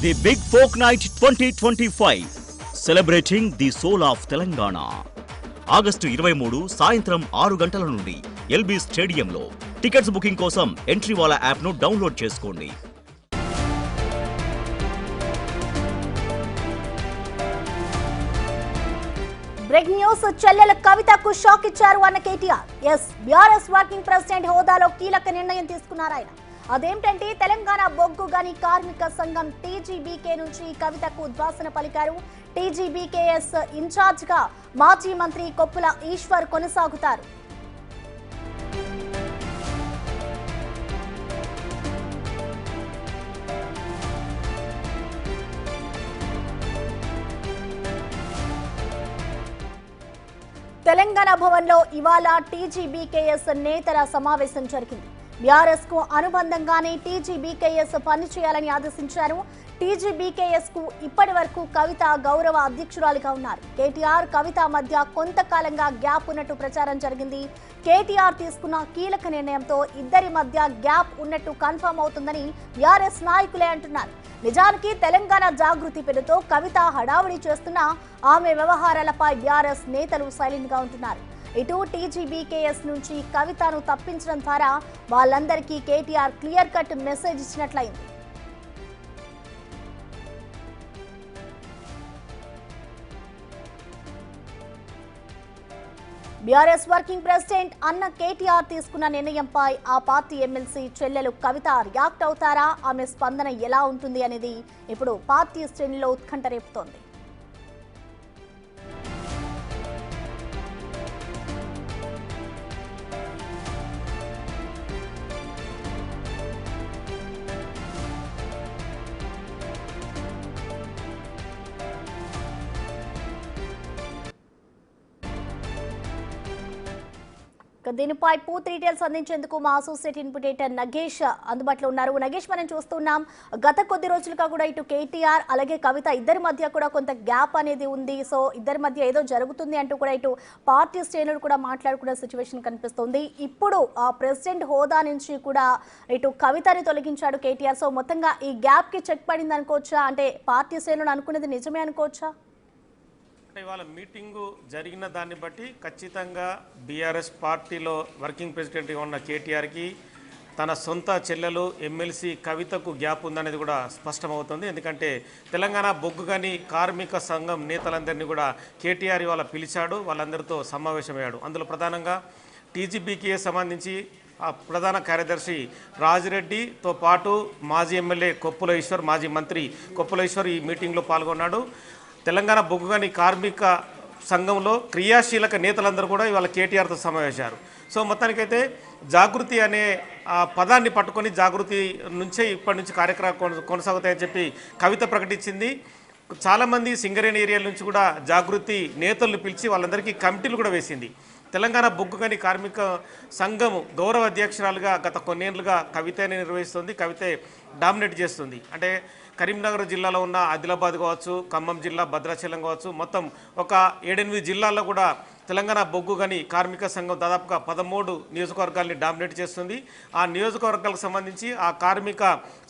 The Big Folk Night 2025 celebrating the soul of Telangana. August 23 సాయంత్రం 6 గంటల నుండి LB స్టేడియంలో. టికెట్స్ బుకింగ్ కోసం ఎంట్రీవాలా యాప్ను డౌన్లోడ్ చేసుకోండి. బ్రేకింగ్ న్యూస్, చెల్లెల కవితకు షాక్ ఇచ్చారు అన్న కేటీఆర్. బీఆర్ఎస్ వర్కింగ్ ప్రెసిడెంట్ హోదాలో కీలక నిర్ణయం తీసుకున్నారు ఆయన. అదేంటంటే తెలంగాణ బొగ్గు గని కార్మిక సంఘం టీజీబీకే నుంచి కవితకు ఉద్వాసన పలికారు. టీజీబీకేఎస్ ఇన్ఛార్జ్ గా మాజీ మంత్రి కొప్పుల ఈశ్వర్ కొనసాగుతారు. తెలంగాణ భవన్లో ఇవాళ టీజీబీకేఎస్ నేతల సమావేశం జరిగింది. బీఆర్ఎస్ కు అనుబంధంగానే టీజీబీకేఎస్ పనిచేయాలని ఆదేశించారు. టీజీబీకేఎస్ కు ఇప్పటి వరకు కవిత గౌరవ అధ్యక్షురాలిగా ఉన్నారు. కేటీఆర్ కవిత మధ్య కొంతకాలంగా గ్యాప్ ఉన్నట్టు ప్రచారం జరిగింది. కేటీఆర్ తీసుకున్న కీలక నిర్ణయంతో ఇద్దరి మధ్య గ్యాప్ ఉన్నట్టు కన్ఫర్మ్ అవుతుందని బీఆర్ఎస్ నాయకులే అంటున్నారు. నిజానికి తెలంగాణ జాగృతి పేరుతో కవిత హడావుడి చేస్తున్నా ఆమె వ్యవహారాలపై బీఆర్ఎస్ నేతలు సైలెంట్ గా ఉంటున్నారు. ఇటు టీజీబీకేఎస్ నుంచి కవితను తప్పించడం ద్వారా వాళ్ళందరికీ కేటీఆర్ క్లియర్ కట్ మెసేజ్ ఇచ్చినట్లయింది. బీఆర్ఎస్ వర్కింగ్ ప్రెసిడెంట్ అన్న కేటీఆర్ తీసుకున్న నిర్ణయంపై ఆ పార్టీ ఎమ్మెల్సీ చెల్లెలు కవిత రియాక్ట్ అవుతారా, ఆమె స్పందన ఎలా ఉంటుంది అనేది ఇప్పుడు పార్టీ శ్రేణిలో ఉత్కంఠ రేపుతోంది. దీనిపై పూర్తి డీటెయిల్స్ అందించేందుకు మా అసోసియేట్ ఇన్పుటేటర్ నగేష్ అందుబాటులో ఉన్నారు. నగేష్, మనం చూస్తున్నాం గత కొద్ది రోజులుగా కూడా ఇటు కేటీఆర్ అలాగే కవిత ఇద్దరి మధ్య కూడా కొంత గ్యాప్ అనేది ఉంది. సో ఇద్దరి మధ్య ఏదో జరుగుతుంది అంటూ కూడా ఇటు పార్టీ శ్రేణులు కూడా మాట్లాడుకునే సిచ్యువేషన్ కనిపిస్తుంది. ఇప్పుడు ఆ ప్రెసిడెంట్ హోదా నుంచి కూడా ఇటు కవితని తొలగించాడు కేటీఆర్. సో మొత్తంగా ఈ గ్యాప్ కి చెక్ పడింది అనుకోవచ్చా? అంటే పార్టీ శ్రేణులు అనుకునేది నిజమే అనుకోవచ్చా? ఇవాళ మీటింగు జరిగిన దాన్ని బట్టి ఖచ్చితంగా బీఆర్ఎస్ పార్టీలో వర్కింగ్ ప్రెసిడెంట్గా ఉన్న కేటీఆర్కి తన సొంత చెల్లెలు ఎమ్మెల్సీ కవితకు గ్యాప్ ఉందనేది కూడా స్పష్టమవుతుంది. ఎందుకంటే తెలంగాణ బొగ్గు గని కార్మిక సంఘం నేతలందరినీ కూడా కేటీఆర్ ఇవాళ పిలిచాడు, వాళ్ళందరితో సమావేశమయ్యాడు. అందులో ప్రధానంగా టీజీబీకే సంబంధించి ఆ ప్రధాన కార్యదర్శి రాజిరెడ్డితో పాటు మాజీ ఎమ్మెల్యే కొప్పుల ఈశ్వర్, మాజీ మంత్రి కొప్పుల ఈశ్వర్ ఈ మీటింగ్లో పాల్గొన్నాడు. తెలంగాణ బొగ్గు గని కార్మిక సంఘంలో క్రియాశీలక నేతలందరూ కూడా ఇవాళ కేటీఆర్తో సమావేశారు. సో మొత్తానికైతే జాగృతి అనే ఆ పదాన్ని పట్టుకొని జాగృతి నుంచే ఇప్పటి నుంచి కార్యక్రమాలు కొనసాగుతాయని చెప్పి కవిత ప్రకటించింది. చాలామంది సింగరేణి ఏరియాల నుంచి కూడా జాగృతి నేతలను పిలిచి వాళ్ళందరికీ కమిటీలు కూడా వేసింది. తెలంగాణ బొగ్గు గని కార్మిక సంఘం గౌరవ అధ్యక్షురాలుగా గత కొన్నేళ్లుగా కవితని నిర్వహిస్తుంది. కవితే డామినేట్ చేస్తుంది. అంటే కరీంనగర్ జిల్లాలో ఉన్న ఆదిలాబాద్ కావచ్చు, ఖమ్మం జిల్లా, భద్రాచలం కావచ్చు, మొత్తం ఒక 7-8 జిల్లాల్లో కూడా తెలంగాణ బొగ్గు గని కార్మిక సంఘం దాదాపుగా 13 నియోజకవర్గాల్ని డామినేట్ చేస్తుంది. ఆ నియోజకవర్గాలకు సంబంధించి ఆ కార్మిక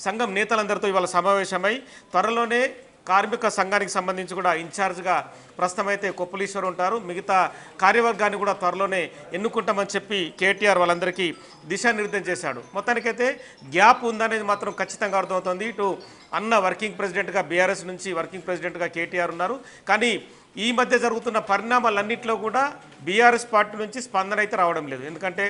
సంఘం నేతలందరితో ఇవాళ సమావేశమై త్వరలోనే కార్మిక సంఘానికి సంబంధించి కూడా ఇన్ఛార్జ్గా ప్రస్తుతం అయితే కొప్పులీశ్వర్ ఉంటారు. మిగతా కార్యవర్గాన్ని కూడా త్వరలోనే ఎన్నుకుంటామని చెప్పి కేటీఆర్ వాళ్ళందరికీ దిశానిర్దేశం చేశాడు. మొత్తానికైతే గ్యాప్ ఉందనేది మాత్రం ఖచ్చితంగా అర్థమవుతుంది. ఇటు అన్న వర్కింగ్ ప్రెసిడెంట్గా బీఆర్ఎస్ నుంచి వర్కింగ్ ప్రెసిడెంట్గా కేటీఆర్ ఉన్నారు. కానీ ఈ మధ్య జరుగుతున్న పరిణామాలన్నింటిలో కూడా బీఆర్ఎస్ పార్టీ నుంచి స్పందన అయితే రావడం లేదు. ఎందుకంటే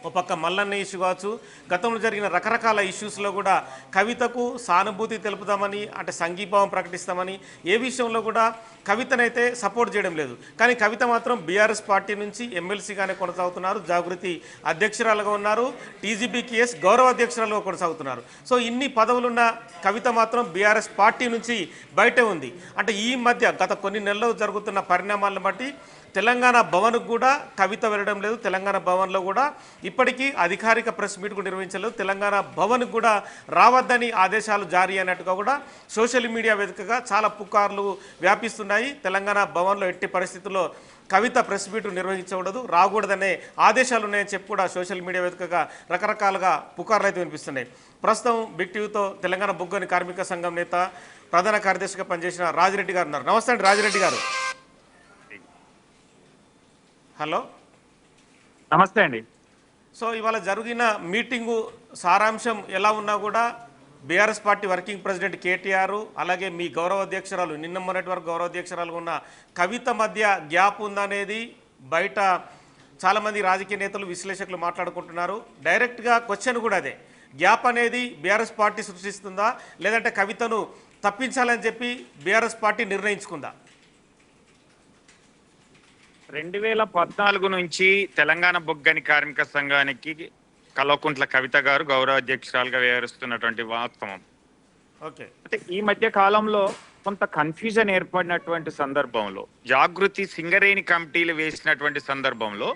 ఒక పక్క మల్లన్న ఇష్యూ కావచ్చు, గతంలో జరిగిన రకరకాల ఇష్యూస్లో కూడా కవితకు సానుభూతి తెలుపుతామని, అంటే సంఘీభావం ప్రకటిస్తామని ఏ విషయంలో కూడా కవితనైతే సపోర్ట్ చేయడం లేదు. కానీ కవిత మాత్రం బీఆర్ఎస్ పార్టీ నుంచి ఎమ్మెల్సీగానే కొనసాగుతున్నారు, జాగృతి అధ్యక్షురాలుగా ఉన్నారు, టీజీబీకేఎస్ గౌరవ అధ్యక్షురాలుగా కొనసాగుతున్నారు. సో ఇన్ని పదవులున్న కవిత మాత్రం బీఆర్ఎస్ పార్టీ నుంచి బయటే ఉంది. అంటే ఈ మధ్య గత కొన్ని నెలల్లో జరుగుతున్న పరిణామాలను బట్టి తెలంగాణ భవన్కు కూడా కవిత వెళ్ళడం లేదు. తెలంగాణ భవన్లో కూడా ఇప్పటికీ అధికారిక ప్రెస్ మీట్ కూడా నిర్వహించలేదు. తెలంగాణ భవన్కు కూడా రావద్దని ఆదేశాలు జారీ అయినట్టుగా కూడా సోషల్ మీడియా వేదికగా చాలా పుకార్లు వ్యాపిస్తున్నాయి. తెలంగాణ భవన్లో ఎట్టి పరిస్థితుల్లో కవిత ప్రెస్ మీట్ నిర్వహించకూడదు, రాకూడదనే ఆదేశాలు ఉన్నాయని చెప్పి కూడా సోషల్ మీడియా వేదికగా రకరకాలుగా పుకార్లు అయితే వినిపిస్తున్నాయి. ప్రస్తుతం బిగ్ టీవీతో తెలంగాణ బొగ్గని కార్మిక సంఘం నేత, ప్రధాన కార్యదర్శిగా పనిచేసిన రాజిరెడ్డి గారు ఉన్నారు. నమస్తే అండి రాజిరెడ్డి గారు. హలో, నమస్తే అండి. సో ఇవాళ జరిగిన మీటింగు సారాంశం ఎలా ఉన్నా కూడా BRS party working president KTR, అలాగే మీ గౌరవ అధ్యక్షురాలు, నిన్న మొన్నటి వరకు గౌరవ అధ్యక్షురాలు ఉన్న కవిత మధ్య గ్యాప్ ఉందనేది బయట చాలామంది రాజకీయ నేతలు, విశ్లేషకులు మాట్లాడుకుంటున్నారు. డైరెక్ట్గా క్వశ్చన్ కూడా అదే, గ్యాప్ అనేది బీఆర్ఎస్ పార్టీ సృష్టిస్తుందా, లేదంటే కవితను తప్పించాలని చెప్పి బీఆర్ఎస్ పార్టీ నిర్ణయించుకుందా? 2014 నుంచి తెలంగాణ బొగ్గని కార్మిక సంఘానికి కల్వకుంట్ల కవిత గారు గౌరవ అధ్యక్షురాలుగా వ్యవహరిస్తున్నటువంటి వాస్తవం. ఓకే, అంటే ఈ మధ్య కాలంలో కొంత కన్ఫ్యూజన్ ఏర్పడినటువంటి సందర్భంలో, జాగృతి సింగరేణి కమిటీలు వేసినటువంటి సందర్భంలో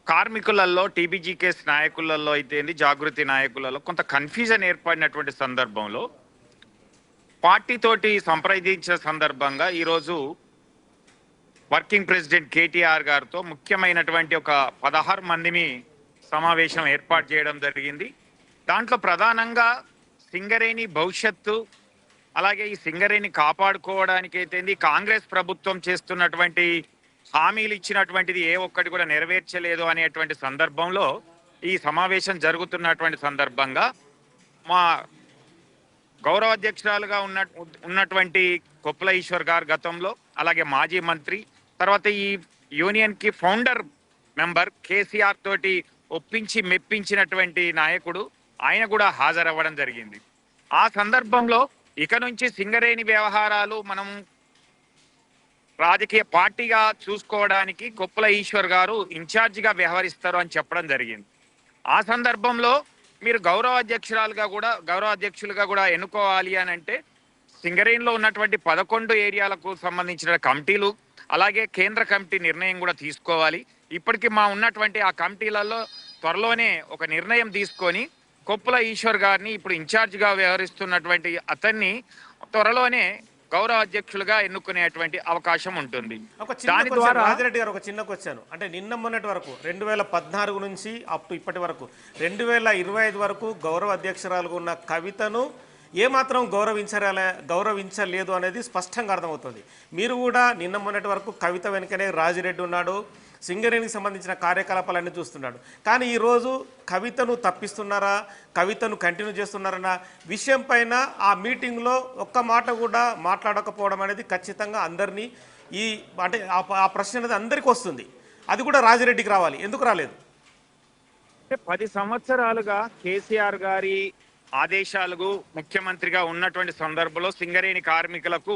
కార్మికులలో, టీబీజీకేఎస్ నాయకులలో అయితే జాగృతి నాయకులలో కొంత కన్ఫ్యూజన్ ఏర్పడినటువంటి సందర్భంలో పార్టీతోటి సంప్రదించిన సందర్భంగా ఈరోజు వర్కింగ్ ప్రెసిడెంట్ కేటీఆర్ గారితో ముఖ్యమైనటువంటి ఒక 16 మందిని సమావేశం ఏర్పాటు చేయడం జరిగింది. దాంట్లో ప్రధానంగా సింగరేణి భవిష్యత్తు, అలాగే ఈ సింగరేణి కాపాడుకోవడానికి అయితే కాంగ్రెస్ ప్రభుత్వం చేస్తున్నటువంటి హామీలు ఇచ్చినటువంటిది ఏ ఒక్కటి కూడా నెరవేర్చలేదు అనేటువంటి సందర్భంలో ఈ సమావేశం జరుగుతున్నటువంటి సందర్భంగా మా గౌరవ అధ్యక్షురాలుగా ఉన్నటువంటి కొప్పుల ఈశ్వర్ గారు గతంలో, అలాగే మాజీ మంత్రి, తర్వాత ఈ యూనియన్కి ఫౌండర్ మెంబర్ కేసీఆర్ తోటి ఒప్పించి మెప్పించినటువంటి నాయకుడు, ఆయన కూడా హాజరవ్వడం జరిగింది. ఆ సందర్భంలో ఇక నుంచి సింగరేణి వ్యవహారాలు మనం రాజకీయ పార్టీగా చూసుకోవడానికి కొప్పుల ఈశ్వర్ గారు ఇన్ఛార్జిగా వ్యవహరిస్తారు అని చెప్పడం జరిగింది. ఆ సందర్భంలో మీరు గౌరవ అధ్యక్షులుగా కూడా ఎన్నుకోవాలి అని అంటే సింగరేణిలో ఉన్నటువంటి 11 ఏరియాలకు సంబంధించిన కమిటీలు, అలాగే కేంద్ర కమిటీ నిర్ణయం కూడా తీసుకోవాలి. ఇప్పటికీ ఉన్నటువంటి ఆ కమిటీలలో త్వరలోనే ఒక నిర్ణయం తీసుకొని కొప్పుల ఈశ్వర్ గారిని, ఇప్పుడు ఇన్ఛార్జిగా వ్యవహరిస్తున్నటువంటి అతన్ని త్వరలోనే గౌరవ అధ్యక్షులుగా ఎన్నుకునేటువంటి అవకాశం ఉంటుంది. దాని ద్వారా రాజిరెడ్డి గారు ఒక చిన్న క్వశ్చన్, అంటే నిన్న మొన్నటి వరకు 2014 నుంచి ఇప్పటి వరకు 2025 వరకు గౌరవ అధ్యక్షురాలుగా ఉన్న కవితను ఏమాత్రం గౌరవించలేదు అనేది స్పష్టంగా అర్థమవుతుంది. మీరు కూడా నిన్న మొన్నటి వరకు కవిత వెనుకనే రాజిరెడ్డి ఉన్నాడు, సింగరేణికి సంబంధించిన కార్యకలాపాలన్నీ చూస్తున్నాడు. కానీ ఈరోజు కవితను తప్పిస్తున్నారా, కవితను కంటిన్యూ చేస్తున్నారన్న విషయం పైన ఆ మీటింగ్లో ఒక్క మాట కూడా మాట్లాడకపోవడం అనేది ఖచ్చితంగా అందరినీ అంటే ఆ ప్రశ్న అనేది అందరికీ వస్తుంది. అది కూడా రాజిరెడ్డికి రావాలి, ఎందుకు రాలేదు? 10 సంవత్సరాలుగా కేసీఆర్ గారి ఆదేశాలకు ముఖ్యమంత్రిగా ఉన్నటువంటి సందర్భంలో సింగరేణి కార్మికులకు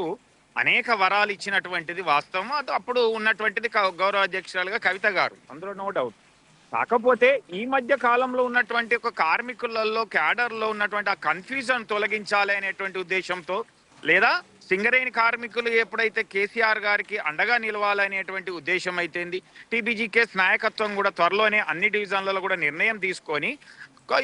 అనేక వరాలు ఇచ్చినటువంటిది వాస్తవం. అప్పుడు ఉన్నటువంటిది గౌరవ అధ్యక్షురాలుగా కవిత గారు, అందులో నో డౌట్. కాకపోతే ఈ మధ్య కాలంలో ఉన్నటువంటి ఒక కార్మికులలో, క్యాడర్లో ఉన్నటువంటి ఆ కన్ఫ్యూజన్ తొలగించాలి అనేటువంటి ఉద్దేశంతో, లేదా సింగరేణి కార్మికులు ఎప్పుడైతే కేసీఆర్ గారికి అండగా నిలవాలనేటువంటి ఉద్దేశం అయితేంది, టీబీజీకేఎస్ నాయకత్వం కూడా త్వరలోనే అన్ని డివిజన్లలో కూడా నిర్ణయం తీసుకొని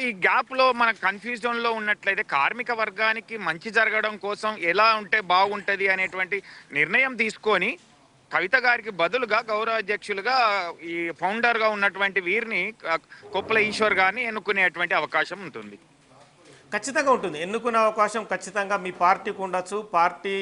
ఈ గ్యాప్లో మన కన్ఫ్యూజన్లో ఉన్నట్లయితే కార్మిక వర్గానికి మంచి జరగడం కోసం ఎలా ఉంటే బాగుంటుంది అనేటువంటి నిర్ణయం తీసుకొని కవిత గారికి బదులుగా గౌరవ అధ్యక్షులుగా ఈ ఫౌండర్గా ఉన్నటువంటి వీరిని కొప్పుల ఈశ్వర్ గారిని ఎన్నుకునేటువంటి అవకాశం ఉంటుంది. ఖచ్చితంగా ఉంటుంది, ఎన్నుకునే అవకాశం ఖచ్చితంగా మీ పార్టీకి ఉండొచ్చు. పార్టీ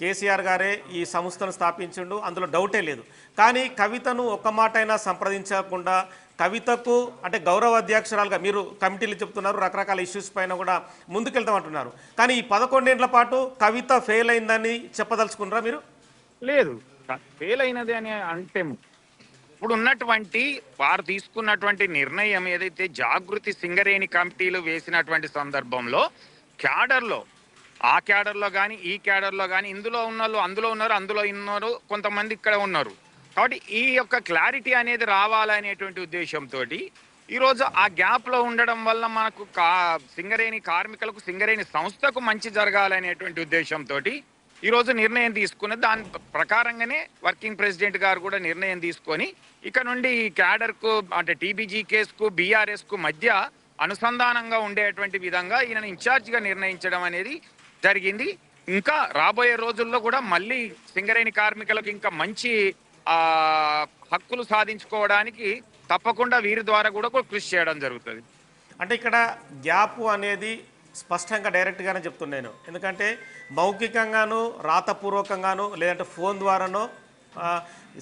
కేసీఆర్ గారే ఈ సంస్థను స్థాపించిండు, అందులో డౌటే లేదు. కానీ కవితను ఒక్క మాట అయినా సంప్రదించకుండా, కవితకు అంటే గౌరవ అధ్యక్షురాలుగా మీరు కమిటీలు చెప్తున్నారు, రకరకాల ఇష్యూస్ పైన కూడా ముందుకెళ్తామంటున్నారు. కానీ ఈ 11 ఏళ్ల పాటు కవిత ఫెయిల్ అయిందని చెప్పదలుచుకున్నారా మీరు? లేదు, ఫెయిల్ అయినది అని అంటే ఇప్పుడు ఉన్నటువంటి వారు తీసుకున్నటువంటి నిర్ణయం ఏదైతే జాగృతి సింగరేణి కమిటీలు వేసినటువంటి సందర్భంలో క్యాడర్లో, ఆ క్యాడర్లో కానీ ఈ క్యాడర్లో కానీ ఇందులో ఉన్న అందులో ఉన్నారు, అందులో ఉన్నారు, కొంతమంది ఇక్కడ ఉన్నారు. కాబట్టి ఈ యొక్క క్లారిటీ అనేది రావాలనేటువంటి ఉద్దేశంతో ఈరోజు ఆ గ్యాప్లో ఉండడం వల్ల మనకు సింగరేణి కార్మికులకు, సింగరేణి సంస్థకు మంచి జరగాలనేటువంటి ఉద్దేశంతో ఈరోజు నిర్ణయం తీసుకుని దాని ప్రకారంగానే వర్కింగ్ ప్రెసిడెంట్ గారు కూడా నిర్ణయం తీసుకొని ఇక నుండి ఈ క్యాడర్కు అంటే టీబీజీ కేసుకు బీఆర్ఎస్కు మధ్య అనుసంధానంగా ఉండేటువంటి విధంగా ఈయన ఇన్ఛార్జిగా నిర్ణయించడం అనేది జరిగింది. ఇంకా రాబోయే రోజుల్లో కూడా మళ్ళీ సింగరేణి కార్మికులకు ఇంకా మంచి హక్కులు సాధించుకోవడానికి తప్పకుండా వీరి ద్వారా కూడా కృషి చేయడం జరుగుతుంది. అంటే ఇక్కడ గ్యాప్ అనేది స్పష్టంగా డైరెక్ట్గానే చెప్తున్నాను. ఎందుకంటే మౌఖికంగాను రాతపూర్వకంగాను లేదంటే ఫోన్ ద్వారానో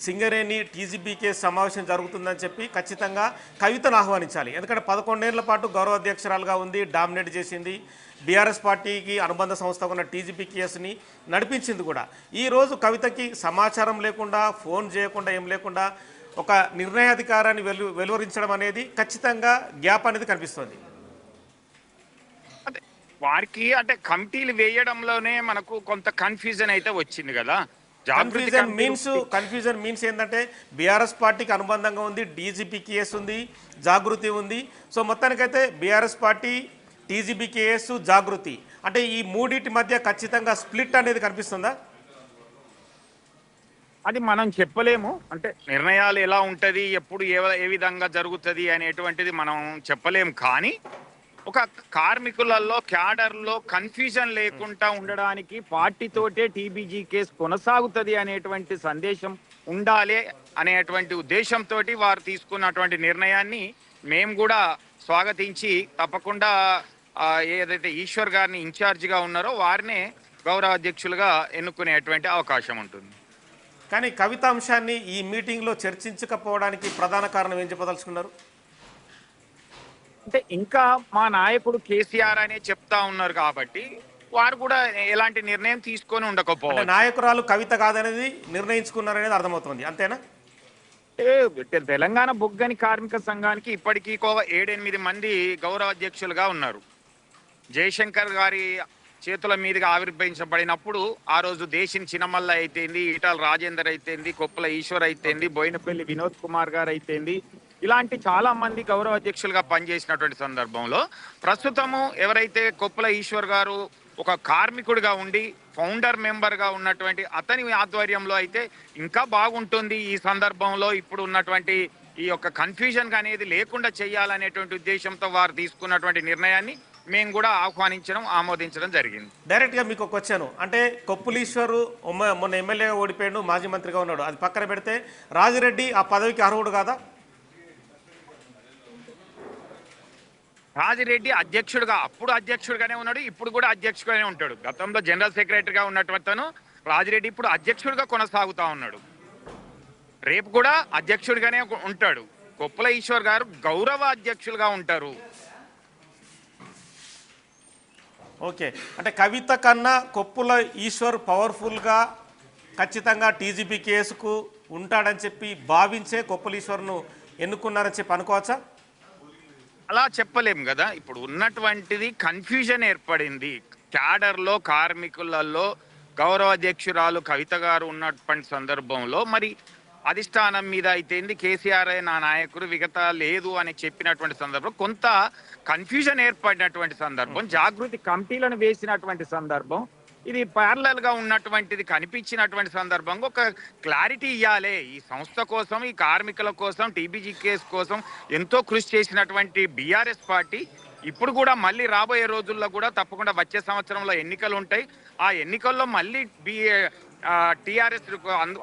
సింగరేణి టీజీబీకే సమావేశం జరుగుతుందని చెప్పి ఖచ్చితంగా కవితను ఆహ్వానించాలి. ఎందుకంటే 11 ఏళ్ల పాటు గౌరవ అధ్యక్షురాలుగా ఉంది, డామినేట్ చేసింది, బీఆర్ఎస్ పార్టీకి అనుబంధ సంస్థ ఉన్న టీజీబీకేఎస్ని నడిపించింది కూడా. ఈరోజు కవితకి సమాచారం లేకుండా ఫోన్ చేయకుండా ఏం లేకుండా ఒక నిర్ణయాధికారాన్ని వెలువరించడం అనేది ఖచ్చితంగా గ్యాప్ అనేది కనిపిస్తుంది. అదే వారికి అంటే కమిటీలు వేయడంలోనే మనకు కొంత కన్ఫ్యూజన్ అయితే వచ్చింది కదా. కన్ఫ్యూజన్ మీన్స్ ఏంటంటే బీఆర్ఎస్ పార్టీకి అనుబంధంగా ఉంది, డీజీపీకేఎస్ ఉంది, జాగృతి ఉంది. సో మొత్తానికైతే బీఆర్ఎస్ పార్టీ, టీజీబీకేఎస్, జాగృతి అంటే ఈ మూడింటి మధ్య ఖచ్చితంగా స్ప్లిట్ అనేది కనిపిస్తుందా? అది మనం చెప్పలేము. అంటే నిర్ణయాలు ఎలా ఉంటుంది, ఎప్పుడు ఏ విధంగా జరుగుతుంది అనేటువంటిది మనం చెప్పలేము. కానీ ఒక కార్మికులలో క్యాడర్లో కన్ఫ్యూజన్ లేకుండా ఉండడానికి పార్టీతోటే టీబీజీ కేసు కొనసాగుతుంది అనేటువంటి సందేశం ఉండాలి అనేటువంటి ఉద్దేశంతో వారు తీసుకున్నటువంటి నిర్ణయాన్ని మేము కూడా స్వాగతించి తప్పకుండా ఏదైతే ఈశ్వర్ గారిని ఇన్ఛార్జిగా ఉన్నారో వారినే గౌరవ అధ్యక్షులుగా ఎన్నుకునేటువంటి అవకాశం ఉంటుంది. కానీ కవిత అంశాన్ని ఈ మీటింగ్లో చర్చించకపోవడానికి ప్రధాన కారణం ఏం చెప్పదలుచుకున్నారు? అంటే ఇంకా మా నాయకుడు కేసీఆర్ అనే చెప్తా ఉన్నారు కాబట్టి వారు కూడా ఎలాంటి నిర్ణయం తీసుకొని ఉండకపోవచ్చు. నాయకురాలు కవిత కాదనేది నిర్ణయించుకున్నారనేది అర్థమవుతుంది, అంతేనా? తెలంగాణ బొగ్గని కార్మిక సంఘానికి ఇప్పటికీ 7-8 మంది గౌరవ అధ్యక్షులుగా ఉన్నారు. జయశంకర్ గారి చేతుల మీదుగా ఆవిర్భవించబడినప్పుడు ఆ రోజు దేశిని చిన్నమల్ల అయితేంది, ఈటల రాజేందర్ అయితేంది, కొప్పుల ఈశ్వర్ అయితేంది, బోయినపల్లి వినోద్ కుమార్ గారు అయితేంది, ఇలాంటి చాలా మంది గౌరవ అధ్యక్షులుగా పనిచేసినటువంటి సందర్భంలో ప్రస్తుతము ఎవరైతే కొప్పుల ఈశ్వర్ గారు ఒక కార్మికుడిగా ఉండి ఫౌండర్ మెంబర్గా ఉన్నటువంటి అతని ఆధ్వర్యంలో అయితే ఇంకా బాగుంటుంది. ఈ సందర్భంలో ఇప్పుడు ఉన్నటువంటి ఈ యొక్క కన్ఫ్యూజన్ అనేది లేకుండా చేయాలనేటువంటి ఉద్దేశంతో వారు తీసుకున్నటువంటి నిర్ణయాన్ని మేము కూడా ఆహ్వానించడం, ఆమోదించడం జరిగింది. డైరెక్ట్గా మీకు ఒక వచ్చాను అంటే కొప్పులీశ్వరు మొన్న ఎమ్మెల్యేగా ఓడిపోయాడు, మాజీ మంత్రిగా ఉన్నాడు, అది పక్కన పెడితే రాజిరెడ్డి ఆ పదవికి అర్హుడు కాదా? రాజిరెడ్డి అధ్యక్షుడుగా అప్పుడు అధ్యక్షుడిగానే ఉన్నాడు, ఇప్పుడు కూడా అధ్యక్షుడిగానే ఉంటాడు. గతంలో జనరల్ సెక్రటరీగా ఉన్నటువంటి రాజిరెడ్డి ఇప్పుడు అధ్యక్షుడిగా కొనసాగుతా ఉన్నాడు, రేపు కూడా అధ్యక్షుడిగానే ఉంటాడు. కొప్పుల ఈశ్వర్ గారు గౌరవ అధ్యక్షులుగా ఉంటారు. ఓకే, అంటే కవిత కన్నా కొప్పుల ఈశ్వర్ పవర్ఫుల్గా ఖచ్చితంగా టీజీపీ కేసుకు ఉంటాడని చెప్పి భావించే కొప్పుల ఈశ్వర్ను ఎన్నుకున్నారని చెప్పి అనుకోవచ్చా? అలా చెప్పలేము కదా. ఇప్పుడు ఉన్నటువంటిది కన్ఫ్యూజన్ ఏర్పడింది క్యాడర్లో, కార్మికులలో. గౌరవ అధ్యక్షురాలు కవిత గారు ఉన్నటువంటి సందర్భంలో మరి అధిష్టానం మీద అయితేంది కేసీఆర్ నా నాయకుడు విగత లేదు అని చెప్పినటువంటి సందర్భం కొంత కన్ఫ్యూజన్ ఏర్పడినటువంటి సందర్భం, జాగృతి కమిటీలను వేసినటువంటి సందర్భం, ఇది ప్యారలల్ గా ఉన్నటువంటిది కనిపించినటువంటి సందర్భంగా ఒక క్లారిటీ ఇవ్వాలి. ఈ సంస్థ కోసం, ఈ కార్మికుల కోసం, టీబీజీ కేసు కోసం ఎంతో కృషి చేసినటువంటి బీఆర్ఎస్ పార్టీ ఇప్పుడు కూడా మళ్ళీ రాబోయే రోజుల్లో కూడా తప్పకుండా వచ్చే సంవత్సరంలో ఎన్నికలు ఉంటాయి. ఆ ఎన్నికల్లో మళ్ళీ టీఆర్ఎస్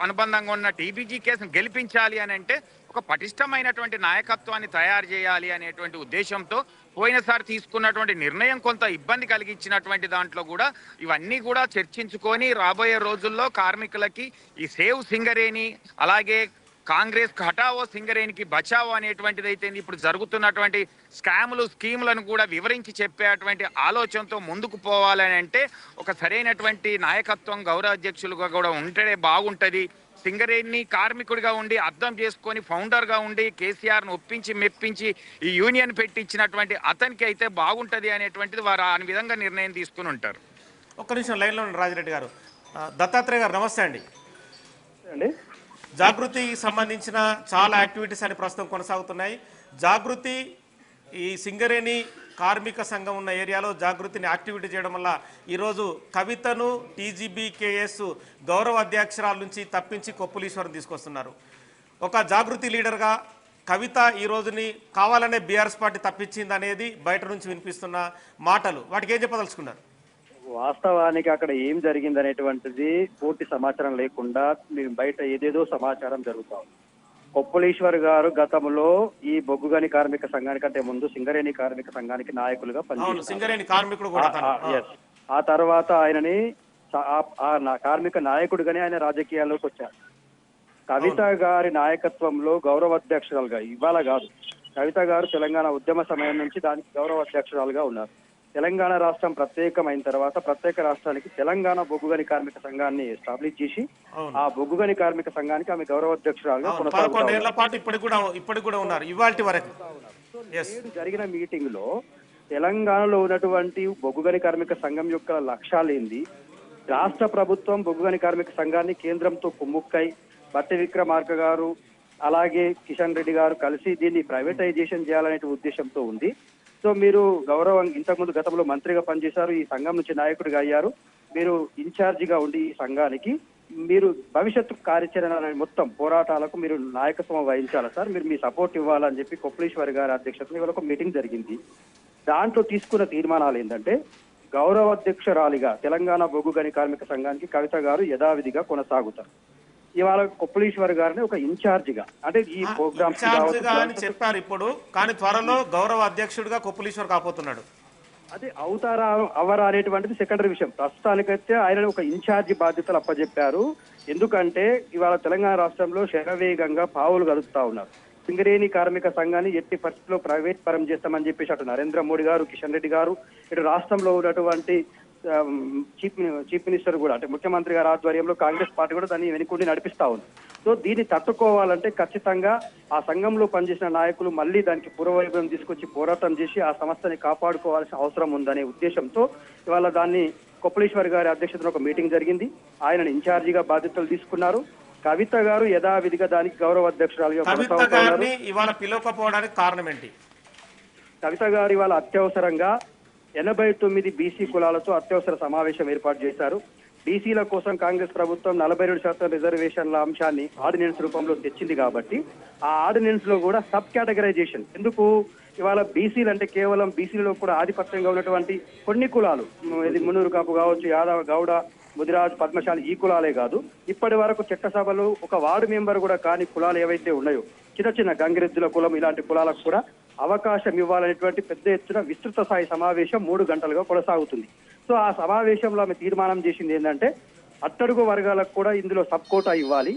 అనుబంధంగా ఉన్న టీబీజీ కేసును గెలిపించాలి అని అంటే ఒక పటిష్టమైనటువంటి నాయకత్వాన్ని తయారు చేయాలి అనేటువంటి ఉద్దేశంతో పోయినసారి తీసుకున్నటువంటి నిర్ణయం కొంత ఇబ్బంది కలిగించినటువంటి దాంట్లో కూడా ఇవన్నీ కూడా చర్చించుకొని రాబోయే రోజుల్లో కార్మికులకి ఈ సేవ్ సింగరేణి, అలాగే కాంగ్రెస్ హటావో సింగరేణికి బచావో అనేటువంటిది అయితే ఇప్పుడు జరుగుతున్నటువంటి స్కాములు, స్కీములను కూడా వివరించి చెప్పేటువంటి ఆలోచనతో ముందుకు పోవాలని అంటే ఒక సరైనటువంటి నాయకత్వం గౌరవ అధ్యక్షులుగా కూడా ఉంటేనే బాగుంటుంది. సింగరేణిని కార్మికుడిగా ఉండి అర్థం చేసుకొని ఫౌండర్గా ఉండి కేసీఆర్ను ఒప్పించి మెప్పించి ఈ యూనియన్ పెట్టించినటువంటి అతనికి అయితే బాగుంటుంది అనేటువంటిది వారు ఆ విధంగా నిర్ణయం తీసుకుని ఉంటారు. ఒక్క నిమిషం లైన్లో రాజిరెడ్డి గారు. దత్తాత్రేయ గారు నమస్తే అండి. జాగృతికి సంబంధించిన చాలా యాక్టివిటీస్ అని ప్రస్తుతం కొనసాగుతున్నాయి. జాగృతి ఈ సింగరేణి కార్మిక సంఘం ఉన్న ఏరియాలో జాగృతిని యాక్టివిటీ చేయడం వల్ల ఈరోజు కవితను టీజీబీకేఎస్ గౌరవ అధ్యక్షురాల నుంచి తప్పించి కొప్పులీశ్వరం తీసుకొస్తున్నారు. ఒక జాగృతి లీడర్గా కవిత ఈ రోజుని కావాలనే బీఆర్ఎస్ పార్టీ తప్పించింది అనేది బయట నుంచి వినిపిస్తున్న మాటలు, వాటికి ఏం చెప్పదలుచుకున్నారు? వాస్తవానికి అక్కడ ఏం జరిగింది అనేటువంటిది పూర్తి సమాచారం లేకుండా మీరు బయట ఏదేదో సమాచారం జరుగుతాం. కొప్పులీశ్వర్ గారు గతంలో ఈ బొగ్గుగని కార్మిక సంఘానికంటే ముందు సింగరేణి కార్మిక సంఘానికి నాయకులుగా పనిచేశారు. ఆ తర్వాత ఆయనని కార్మిక నాయకుడిగానే ఆయన రాజకీయాల్లోకి వచ్చారు. కవిత గారి నాయకత్వంలో గౌరవ అధ్యక్షురాలుగా, ఇవాళ కాదు, కవిత గారు తెలంగాణ ఉద్యమ సమయం నుంచి దానికి గౌరవ అధ్యక్షురాలుగా ఉన్నారు. తెలంగాణ రాష్ట్రం ప్రత్యేకమైన తర్వాత ప్రత్యేక రాష్ట్రానికి తెలంగాణ బొగ్గుగని కార్మిక సంఘాన్ని ఎస్టాబ్లిష్ చేసి ఆ బొగ్గుగని కార్మిక సంఘానికి ఆమె గౌరవ అధ్యక్షురాలుగా జరిగిన మీటింగ్ లో తెలంగాణలో ఉన్నటువంటి బొగ్గుగని కార్మిక సంఘం యొక్క లక్ష్యాలేంది, రాష్ట్ర ప్రభుత్వం బొగ్గుగని కార్మిక సంఘాన్ని కేంద్రంతో కుమ్ముక్కై బట్టి విక్రమార్క గారు అలాగే కిషన్ రెడ్డి గారు కలిసి దీన్ని ప్రైవేటైజేషన్ చేయాలనే ఉద్దేశంతో ఉంది. సో మీరు గౌరవం ఇంతకుముందు గతంలో మంత్రిగా పనిచేశారు, ఈ సంఘం నుంచి నాయకుడిగా అయ్యారు, మీరు ఇన్ఛార్జిగా ఉండి ఈ సంఘానికి మీరు భవిష్యత్తు కార్యాచరణ మొత్తం పోరాటాలకు మీరు నాయకత్వం వహించాలి సార్, మీరు మీ సపోర్ట్ ఇవ్వాలని చెప్పి కొప్పులీశ్వర్ గారి అధ్యక్షతన ఇవాళ ఒక మీటింగ్ జరిగింది. దాంట్లో తీసుకున్న తీర్మానాలు ఏంటంటే గౌరవ అధ్యక్షురాలిగా తెలంగాణ బొగ్గుగని కార్మిక సంఘానికి కవిత గారు యథావిధిగా కొనసాగుతారు. ఇవాళ కొప్పులీశ్వర్ గారిని ఒక ఇన్ఛార్జిగా, అంటే ఈ ప్రోగ్రామ్ అని చెప్పారు ఇప్పుడు, కానీ త్వరలో గౌరవ అధ్యక్షుడిగా కొప్పులీశ్వర్ కాబోతున్నాడు. అది అవుతారా అవరా అనేటువంటిది సెకండరీ విషయం. ప్రస్తుతానికైతే ఆయన ఒక ఇన్ఛార్జి బాధ్యతలు అప్పచెప్పారు. ఎందుకంటే ఇవాళ తెలంగాణ రాష్ట్రంలో శరవేగంగా పావులు కదుపుతా ఉన్నారు. సింగరేణి కార్మిక సంఘాన్ని ఎట్టి పరిస్థితిలో ప్రైవేట్ పరం చేస్తామని చెప్పేసి అటు నరేంద్ర మోడీ గారు, కిషన్ రెడ్డి గారు, ఇటు రాష్ట్రంలో ఉన్నటువంటి చీఫ్ మినిస్టర్ కూడా, అంటే ముఖ్యమంత్రి గారి ఆధ్వర్యంలో కాంగ్రెస్ పార్టీ కూడా దాన్ని వెనుకుండి నడిపిస్తా ఉంది. సో దీన్ని తట్టుకోవాలంటే ఖచ్చితంగా ఆ సంఘంలో పనిచేసిన నాయకులు మళ్ళీ దానికి పూర్వవైభవం తీసుకొచ్చి పోరాటం చేసి ఆ సంస్థని కాపాడుకోవాల్సిన అవసరం ఉందనే ఉద్దేశంతో ఇవాళ దాన్ని కొప్పులీశ్వర్ గారి అధ్యక్షతన ఒక మీటింగ్ జరిగింది. ఆయనను ఇన్ఛార్జిగా బాధ్యతలు తీసుకున్నారు. కవిత గారు యథావిధిగా దానికి గౌరవ అధ్యక్షురాలుగా కొనసాగుతున్నారు. కవిత గారు ఇవాళ అత్యవసరంగా 89 బీసీ కులాలతో అత్యవసర సమావేశం ఏర్పాటు చేశారు. బీసీల కోసం కాంగ్రెస్ ప్రభుత్వం 42% రిజర్వేషన్ల అంశాన్ని ఆర్డినెన్స్ రూపంలో తెచ్చింది కాబట్టి ఆ ఆర్డినెన్స్ లో కూడా సబ్ కేటగరైజేషన్ ఎందుకు, ఇవాళ బీసీలు అంటే కేవలం బీసీలలో కూడా ఆధిపత్యంగా ఉన్నటువంటి కొన్ని కులాలు, ఇది మున్నూరు కాపు కావచ్చు, యాదవ, గౌడ, ముదిరాజ్, పద్మశాలి, ఈ కులాలే కాదు, ఇప్పటి వరకు చట్టసభలో ఒక వార్డు మెంబర్ కూడా కాని కులాలు ఏవైతే ఉన్నాయో, చిన్న చిన్న గంగిరెద్దుల కులం, ఇలాంటి కులాలకు కూడా అవకాశం ఇవ్వాలనేటువంటి పెద్ద ఎత్తున విస్తృత స్థాయి సమావేశం 3 గంటలుగా కొనసాగుతుంది. సో ఆ సమావేశంలో ఆమె తీర్మానం చేసింది ఏంటంటే అట్టడుగు వర్గాలకు కూడా ఇందులో సబ్ కోటా ఇవ్వాలి,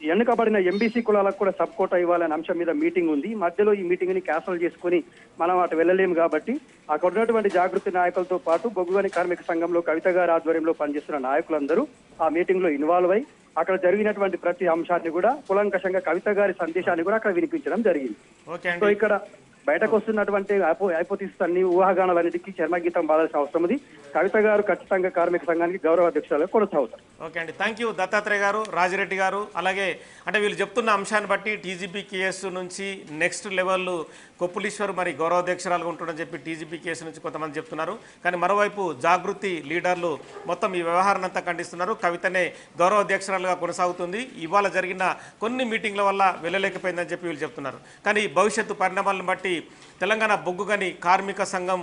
ఎన్నుకబడిన ఎంబీసీ కులాలకు కూడా సబ్ కోటా ఇవ్వాలనే అంశం మీద మీటింగ్ ఉంది. మధ్యలో ఈ మీటింగ్ ని క్యాన్సిల్ చేసుకుని మనం అటు వెళ్ళలేము కాబట్టి అక్కడ ఉన్నటువంటి జాగృతి నాయకులతో పాటు బొగ్గుగని కార్మిక సంఘంలో కవిత గారి ఆధ్వర్యంలో పనిచేస్తున్న నాయకులందరూ ఆ మీటింగ్ లో ఇన్వాల్వ్ అయి అక్కడ జరిగినటువంటి ప్రతి అంశాన్ని కూడా కులంకషంగా కవిత గారి సందేశాన్ని కూడా అక్కడ వినిపించడం జరిగింది. సో ఇక్కడ బయటకు వస్తున్నటువంటి హైపోథిసిస్ అన్ని ఊహాగానాలన్నిటికీ చర్మగీతం బాధాల్సిన అవసరం ఉంది. కవిత గారు ఖచ్చితంగా కార్మిక సంఘానికి గౌరవ అధ్యక్షులుగా కొనసాగుతారు. ఓకే అండి, థ్యాంక్ యూ దత్తాత్రేయ గారు, రాజిరెడ్డి గారు. అలాగే అంటే వీళ్ళు చెప్తున్న అంశాన్ని బట్టి టీజీబీకేఎస్ నుంచి నెక్స్ట్ లెవెల్ కొప్పులీశ్వర్ మరి గౌరవ అధ్యక్షురాలుగా ఉంటుందని చెప్పి టీజీబీకేఎస్ నుంచి కొంతమంది చెప్తున్నారు. కానీ మరోవైపు జాగృతి లీడర్లు మొత్తం ఈ వ్యవహారాన్ని అంతా ఖండిస్తున్నారు. కవితనే గౌరవ అధ్యక్షురాలుగా కొనసాగుతుంది, ఇవాళ జరిగిన కొన్ని మీటింగ్ల వల్ల వెళ్ళలేకపోయిందని చెప్పి వీళ్ళు చెప్తున్నారు. కానీ భవిష్యత్తు పరిణామాలను బట్టి తెలంగాణ బొగ్గుగని కార్మిక సంఘం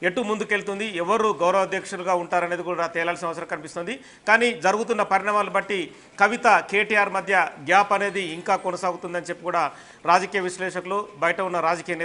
ఎటు ముందుకెళ్తుంది, ఎవరు గౌరవ అధ్యక్షులుగా ఉంటారనేది కూడా తేలాల్సిన అవసరం కనిపిస్తుంది. కానీ జరుగుతున్న పరిణామాలను బట్టి కవిత కేటీఆర్ మధ్య గ్యాప్ అనేది ఇంకా కొనసాగుతుందని చెప్పి కూడా రాజకీయ విశ్లేషకులు, బయట ఉన్న రాజకీయ